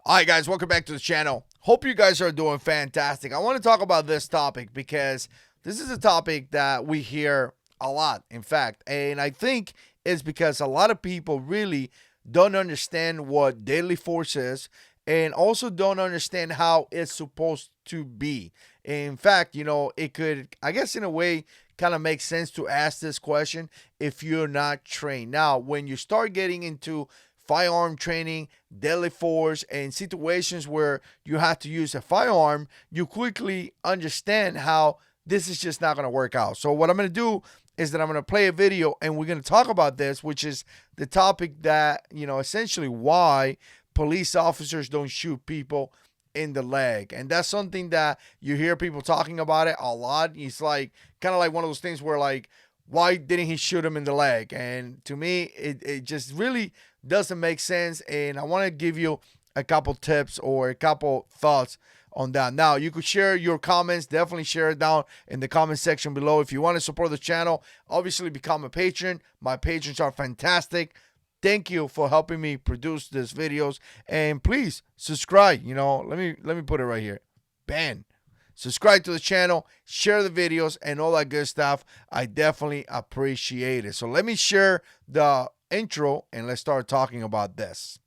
All right, guys, welcome back to the channel. Hope you guys are doing fantastic. I want to talk about this topic because this is a topic that we hear a lot, in fact, and I think it's because a lot of people really don't understand what deadly force is and also don't understand how it's supposed to be. In fact, it could, I guess, in a way, kind of make sense to ask this question if you're not trained. Now, when you start getting into firearm training, deadly force, and situations where you have to use a firearm, you quickly understand how this is just not going to work out. So, what I'm going to do is that I'm going to play a video and we're going to talk about this, which is the topic that, essentially why police officers don't shoot people in the leg. And that's something that you hear people talking about it a lot. It's like kind of like one of those things where, like, why didn't he shoot him in the leg? And to me, it just really doesn't make sense. And I want to give you a couple tips or a couple thoughts on that. Now, you could share your comments. Definitely share it down in the comment section below. If you want to support the channel, obviously become a patron. My patrons are fantastic. Thank you for helping me produce these videos. And please subscribe. Let me put it right here. Bam. Subscribe to the channel, share the videos, and all that good stuff. I definitely appreciate it. So let me share the intro and let's start talking about this.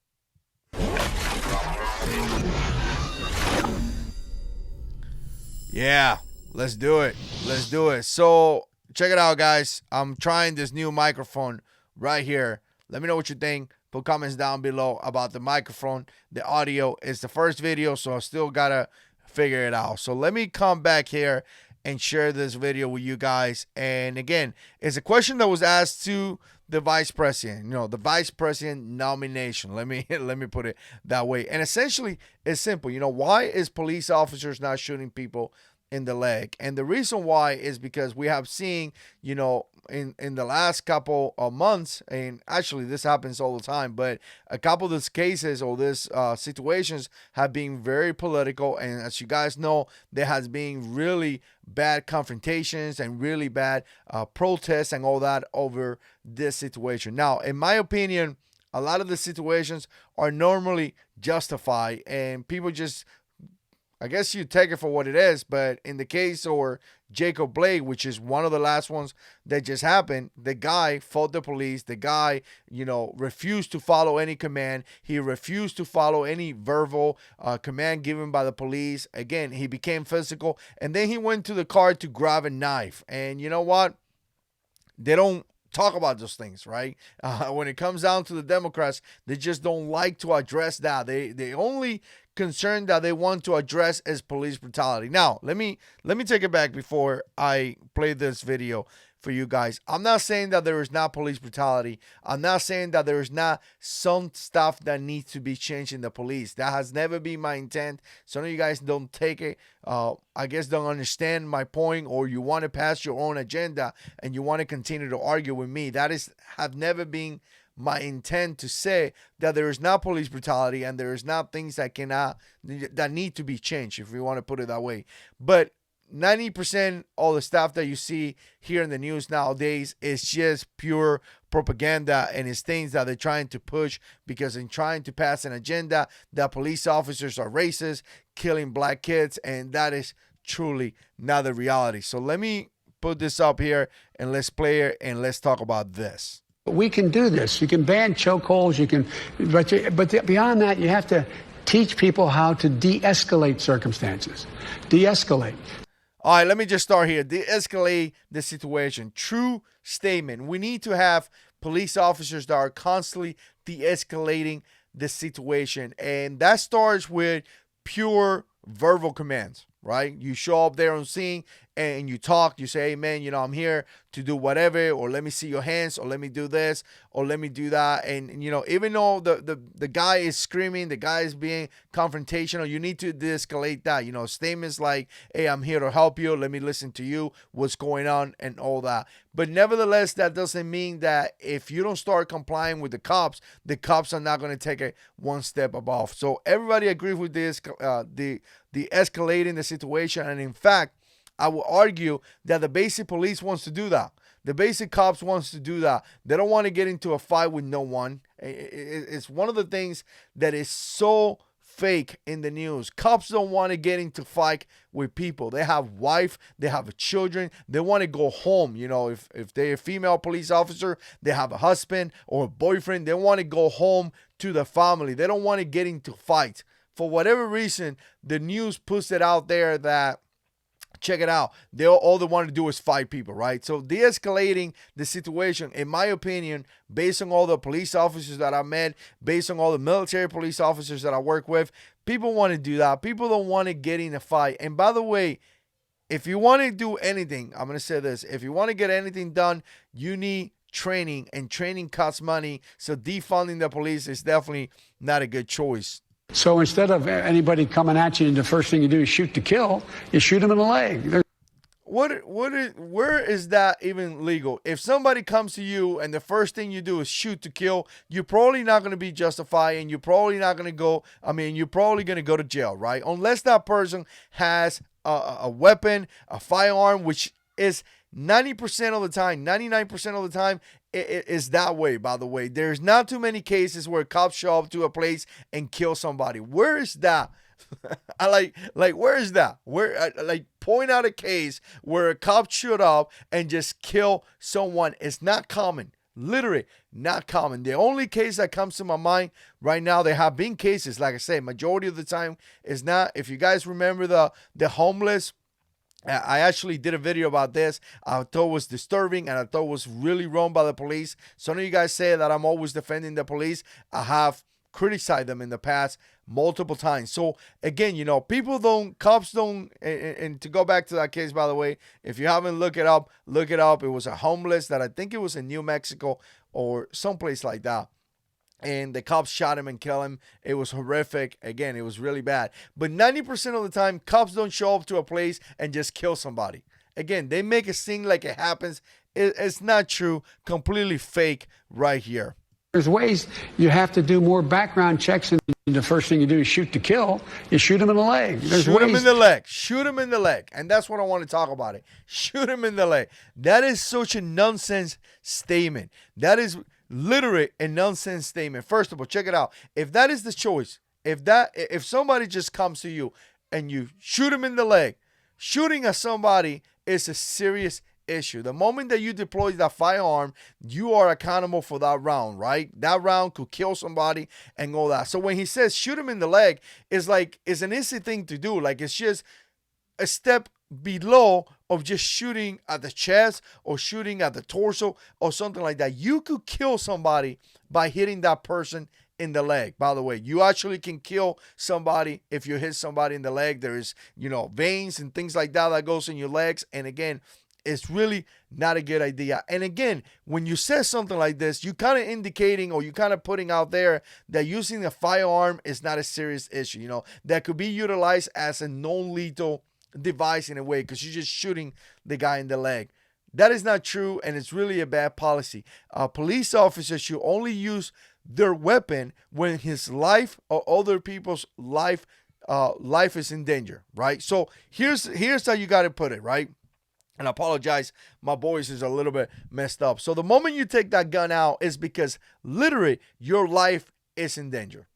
Yeah, let's do it. Let's do it. So check it out, guys. I'm trying this new microphone right here. Let me know what you think. Put comments down below about the microphone. The audio is the first video, so I still gotta figure it out. So let me come back here and share this video with you guys. And again, it's a question that was asked to the vice president, the vice president nomination. Let me put it that way. And essentially, it's simple. Why is police officers not shooting people in the leg? And the reason why is because we have seen, in the last couple of months, and actually this happens all the time, but a couple of these cases or these situations have been very political. And as you guys know, there has been really bad confrontations and really bad protests and all that over this situation. Now, in my opinion, a lot of the situations are normally justified and people just, I guess, you take it for what it is. But in the case or Jacob Blake, which is one of the last ones that just happened, the guy fought the police. The guy, refused to follow any command. He refused to follow any verbal command given by the police. Again, he became physical. And then he went to the car to grab a knife. And you know what? They don't talk about those things, right? When it comes down to the Democrats, they just don't like to address that. They only concern that they want to address is police brutality. Now, let me take it back before I play this video for you guys. I'm not saying that there is not police brutality. I'm not saying that there is not some stuff that needs to be changed in the police. That has never been my intent. Some of you guys don't take it, I guess don't understand my point, or you want to pass your own agenda and you want to continue to argue with me. That is have never been my intent to say that there is not police brutality and there is not things that need to be changed, if we want to put it that way. But 90% all the stuff that you see here in the news nowadays is just pure propaganda, and it's things that they're trying to push because in trying to pass an agenda that police officers are racist, killing black kids, and that is truly not the reality. So let me put this up here and let's play it and let's talk about this. We can do this. You can ban chokeholds. But beyond that, you have to teach people how to de-escalate circumstances. De-escalate. All right, let me just start here. De-escalate the situation. True statement. We need to have police officers that are constantly de-escalating the situation. And that starts with pure verbal commands, right? You show up there on scene and you talk, you say, hey man, I'm here to do whatever, or let me see your hands, or let me do this, or let me do that. And even though the guy is screaming, the guy is being confrontational, you need to de-escalate that. Statements like, hey, I'm here to help you, let me listen to you, what's going on, and all that. But nevertheless, that doesn't mean that if you don't start complying with the cops are not going to take it one step above. So everybody agrees with this, the escalating the situation. And in fact, I will argue that the basic police wants to do that. The basic cops wants to do that. They don't want to get into a fight with no one. It's one of the things that is so fake in the news. Cops don't want to get into fight with people. They have wife, they have children, they want to go home. You know, if they're a female police officer, they have a husband or a boyfriend, they want to go home to the family. They don't want to get into fights. For whatever reason, the news puts it out there that, check it out, all they want to do is fight people, right? So de-escalating the situation, in my opinion, based on all the police officers that I met, based on all the military police officers that I work with, people want to do that. People don't want to get in a fight. And by the way, if you want to do anything, I'm going to say this, if you want to get anything done, you need training, and training costs money. So defunding the police is definitely not a good choice. So instead of anybody coming at you and the first thing you do is shoot to kill, you shoot them in the leg. Where is that even legal? If somebody comes to you and the first thing you do is shoot to kill, you're probably not going to be justified, and you're probably not going to go, you're probably going to go to jail, right? Unless that person has a weapon, a firearm, which is 90% of the time, 99% of the time, it is that way, by the way. There's not too many cases where cops show up to a place and kill somebody. Where is that? I like where is that? Where point out a case where a cop showed up and just kill someone. It's not common. Literally not common. The only case that comes to my mind right now, there have been cases, like I say, majority of the time is not. If you guys remember the homeless, I actually did a video about this. I thought it was disturbing, and I thought it was really wrong by the police. Some of you guys say that I'm always defending the police. I have criticized them in the past multiple times. So again, cops don't, and to go back to that case, by the way, if you haven't looked it up, look it up. It was a homeless that I think it was in New Mexico or someplace like that. And the cops shot him and killed him. It was horrific. Again, it was really bad. But 90% of the time, cops don't show up to a place and just kill somebody. Again, they make it seem like it happens. It's not true. Completely fake right here. There's ways you have to do more background checks, and the first thing you do is shoot to kill. You shoot him in the leg. Shoot him in the leg. Shoot him in the leg. And that's what I want to talk about it. Shoot him in the leg. That is such a nonsense statement. That is literally a nonsense statement. First of all, check it out. If that is the choice, if somebody just comes to you and you shoot him in the leg, shooting at somebody is a serious issue. The moment that you deploy that firearm, you are accountable for that round, right? That round could kill somebody and all that. So when he says shoot him in the leg, it's an easy thing to do. Like, it's just a step below of just shooting at the chest or shooting at the torso or something like that. You could kill somebody by hitting that person in the leg. By the way, you actually can kill somebody if you hit somebody in the leg. There is, veins and things like that goes in your legs. And again, it's really not a good idea. And again, when you say something like this, you kind of indicating, or you kind of putting out there that using a firearm is not a serious issue, that could be utilized as a non-lethal device in a way, because you're just shooting the guy in the leg. That is not true, and it's really a bad policy. Police officers should only use their weapon when his life or other people's life is in danger, right? So here's how you got to put it, right? And I apologize, my voice is a little bit messed up. So the moment you take that gun out is because literally your life is in danger.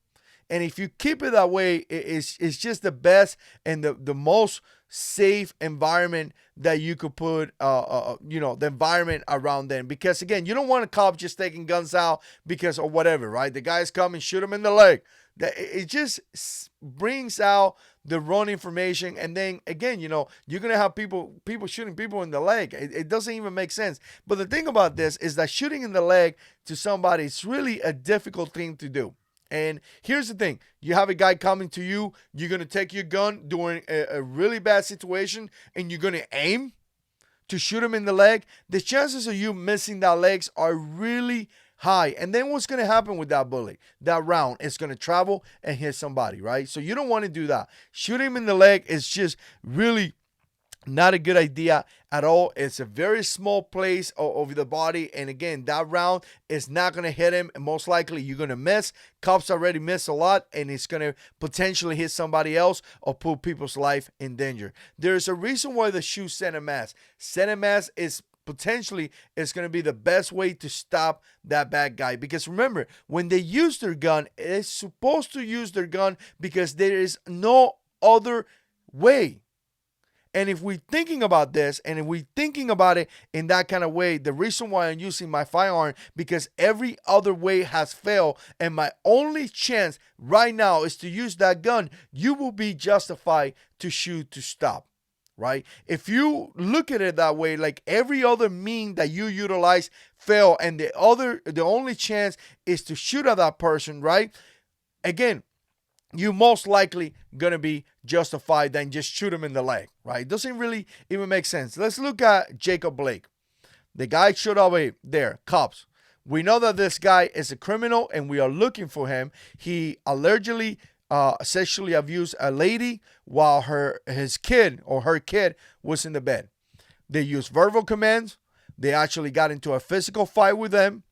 And if you keep it that way, it's just the best and the most safe environment that you could put, the environment around them. Because again, you don't want a cop just taking guns out because of whatever, right? The guys come and shoot him in the leg. It just brings out the wrong information. And then again, you're going to have people shooting people in the leg. It doesn't even make sense. But the thing about this is that shooting in the leg to somebody is really a difficult thing to do. And here's the thing. You have a guy coming to you. You're going to take your gun during a really bad situation, and you're going to aim to shoot him in the leg. The chances of you missing that legs are really high. And then what's going to happen with that bullet? That round is going to travel and hit somebody, right? So you don't want to do that. Shooting him in the leg is just really not a good idea at all. It's a very small place over the body. And again, that round is not going to hit him. And most likely you're going to miss. Cops already miss a lot. And it's going to potentially hit somebody else or put people's life in danger. There's a reason why the shoe center mass. Center mass is potentially it's going to be the best way to stop that bad guy. Because remember, when they use their gun, it's supposed to use their gun because there is no other way. And if we're thinking about this, and if we're thinking about it in that kind of way, the reason why I'm using my firearm, because every other way has failed, and my only chance right now is to use that gun, you will be justified to shoot to stop, right? If you look at it that way, like every other mean that you utilize fail, and the only chance is to shoot at that person, right? Again, you most likely gonna be justified than just shoot him in the leg, right? It doesn't really even make sense. Let's look at Jacob Blake. The guy showed up there, cops. We know that this guy is a criminal and we are looking for him. He allegedly sexually abused a lady while his kid was in the bed. They used verbal commands. They actually got into a physical fight with them.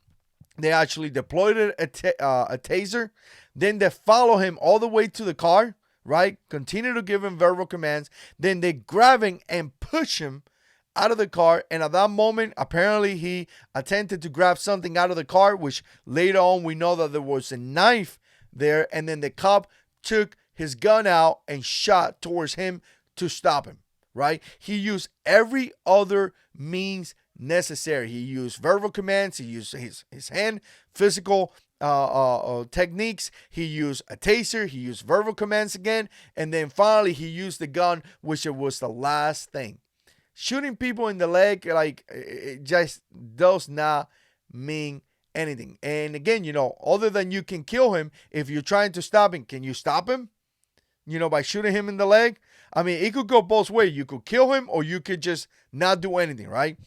They actually deployed a taser. Then they follow him all the way to the car, right? Continue to give him verbal commands. Then they grab him and push him out of the car. And at that moment, apparently he attempted to grab something out of the car, which later on we know that there was a knife there. And then the cop took his gun out and shot towards him to stop him, right? He used every other means necessary. He used verbal commands. He used his hand, physical techniques. He used a taser. He used verbal commands again. And then finally, he used the gun, which it was the last thing. Shooting people in the leg, like, it just does not mean anything. And again, other than you can kill him, if you're trying to stop him, can you stop him? By shooting him in the leg? I mean, it could go both ways. You could kill him or you could just not do anything, right?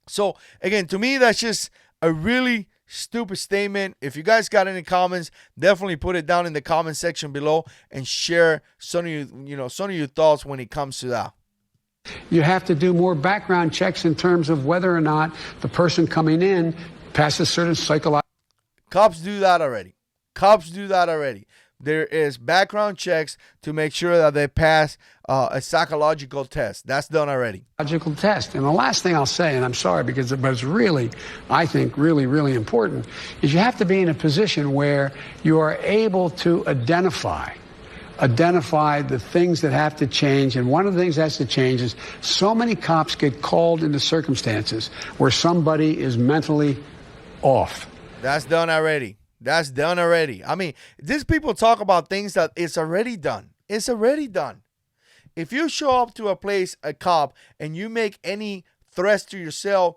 So, again, to me, that's just a really stupid statement. If you guys got any comments, definitely put it down in the comment section below and share some of your thoughts when it comes to that. You have to do more background checks in terms of whether or not the person coming in passes certain psychological. Cops do that already. There is background checks to make sure that they pass a psychological test. That's done already. Psychological test. And the last thing I'll say, and I'm sorry but it's really, I think, really, really important, is you have to be in a position where you are able to identify the things that have to change. And one of the things that has to change is so many cops get called into circumstances where somebody is mentally off. That's done already. I mean, these people talk about things that it's already done. It's already done. If you show up to a place, a cop, and you make any threats to yourself,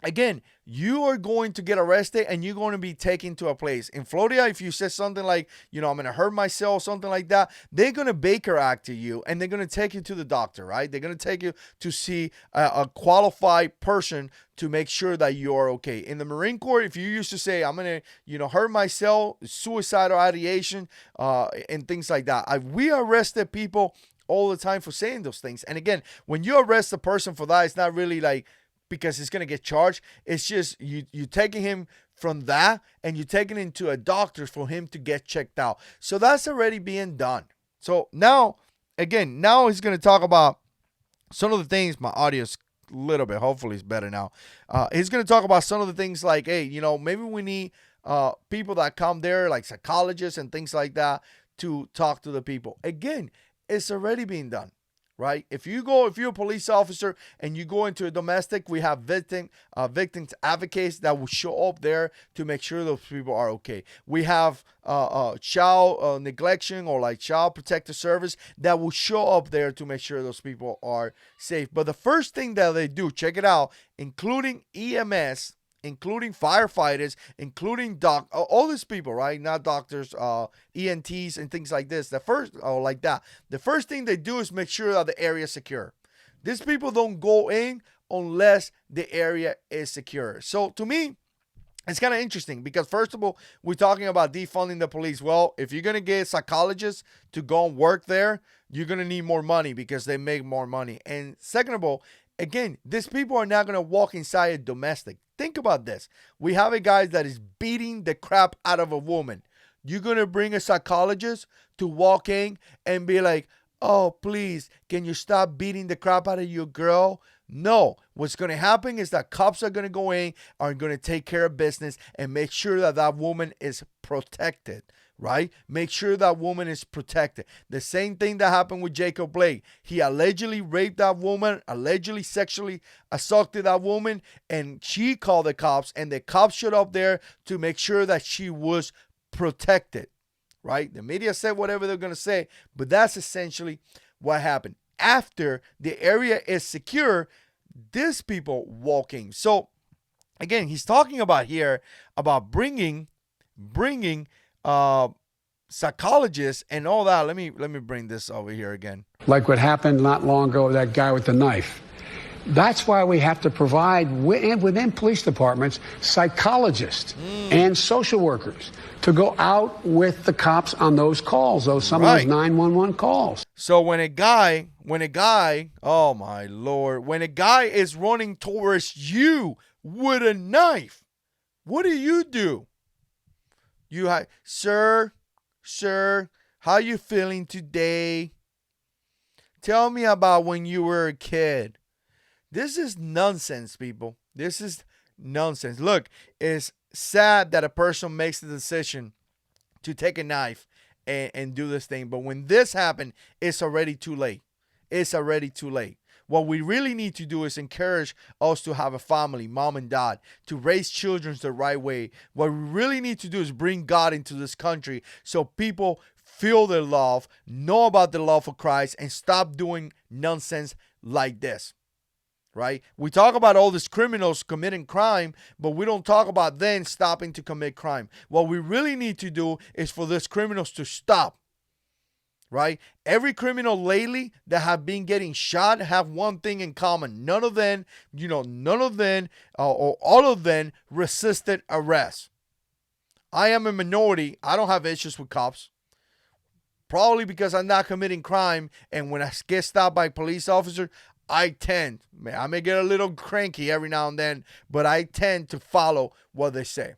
again, you are going to get arrested and you're going to be taken to a place. In Florida, if you say something like, I'm going to hurt myself, something like that, they're going to Baker Act to you and they're going to take you to the doctor, right? They're going to take you to see a qualified person to make sure that you are okay. In the Marine Corps, if you used to say, I'm going to, hurt myself, suicidal ideation, and things like that. We arrested people all the time for saying those things. And again, when you arrest a person for that, it's not really like, because he's going to get charged. It's just you taking him from that and you taking him to a doctor for him to get checked out. So that's already being done. So now he's going to talk about some of the things. My audio's a little bit, hopefully it's better now. He's going to talk about some of the things like, hey, maybe we need people that come there, like psychologists and things like that, to talk to the people. Again, it's already being done. Right? If you're a police officer and you go into a domestic, we have victims advocates that will show up there to make sure those people are okay. We have child neglection or like child protective service that will show up there to make sure those people are safe. But the first thing that they do, check it out, including EMS, including firefighters, including all these people, right? Not doctors, ENTs and things like this. The first thing they do is make sure that the area is secure. These people don't go in unless the area is secure. So to me, it's kind of interesting because first of all, we're talking about defunding the police. Well, if you're going to get psychologists to go and work there, you're going to need more money because they make more money. And second of all, again, these people are not going to walk inside a domestic. Think about this. We have a guy that is beating the crap out of a woman. You're going to bring a psychologist to walk in and be like, oh, please, can you stop beating the crap out of your girl? No, what's going to happen is that cops are going to go in, are going to take care of business and make sure that that woman is protected, right? Make sure that woman is protected. The same thing that happened with Jacob Blake. He allegedly raped that woman, allegedly sexually assaulted that woman, and she called the cops, and the cops showed up there to make sure that she was protected, right? The media said whatever they're going to say, but that's essentially what happened. After the area is secure, these people walking. So again, he's talking about here about bringing psychologists and all that. Let me bring this over here again. Like what happened not long ago with that guy with the knife. That's why we have to provide within police departments psychologists and social workers to go out with the cops on those calls, some of those 911 calls. So when a guy, oh my Lord, when a guy is running towards you with a knife, what do? Sir, how you feeling today? Tell me about when you were a kid. This is nonsense, people. This is nonsense. Look, it's sad that a person makes the decision to take a knife and do this thing. But when this happened, it's already too late. It's already too late. What we really need to do is encourage us to have a family, mom and dad, to raise children the right way. What we really need to do is bring God into this country so people feel their love, know about the love of Christ, and stop doing nonsense like this. Right? We talk about all these criminals committing crime, but we don't talk about them stopping to commit crime. What we really need to do is for these criminals to stop. Right? Every criminal lately that have been getting shot have one thing in common. None of them, or all of them resisted arrest. I am a minority. I don't have issues with cops. Probably because I'm not committing crime, and when I get stopped by a police officer, I may get a little cranky every now and then, but I tend to follow what they say.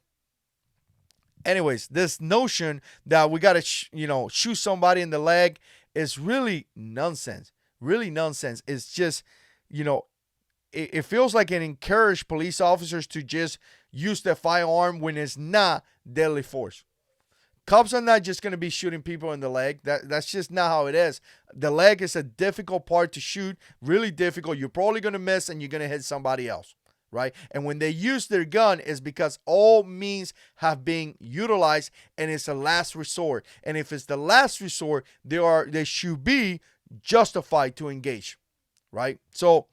Anyways, this notion that we got to, shoot somebody in the leg is really nonsense. Really nonsense. It's just, it feels like it encouraged police officers to just use their firearm when it's not deadly force. Cops are not just going to be shooting people in the leg. That's just not how it is. The leg is a difficult part to shoot, really difficult. You're probably going to miss and you're going to hit somebody else, right? And when they use their gun is because all means have been utilized and it's a last resort. And if it's the last resort, they should be justified to engage, right? So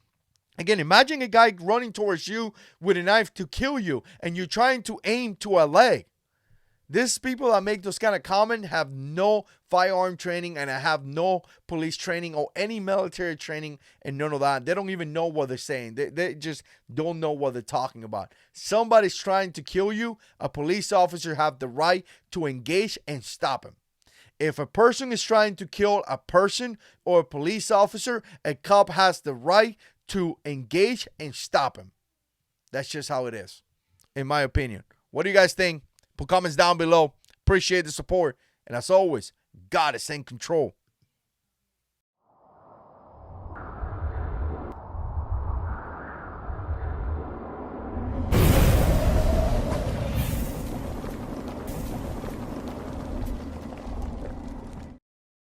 again, imagine a guy running towards you with a knife to kill you and you're trying to aim to a leg. These people that make those kind of comments have no firearm training and have no police training or any military training and none of that. They don't even know what they're saying. They just don't know what they're talking about. Somebody's trying to kill you. A police officer have the right to engage and stop him. If a person is trying to kill a person or a police officer, a cop has the right to engage and stop him. That's just how it is, in my opinion. What do you guys think? Put comments down below. Appreciate the support. And as always, God is in control.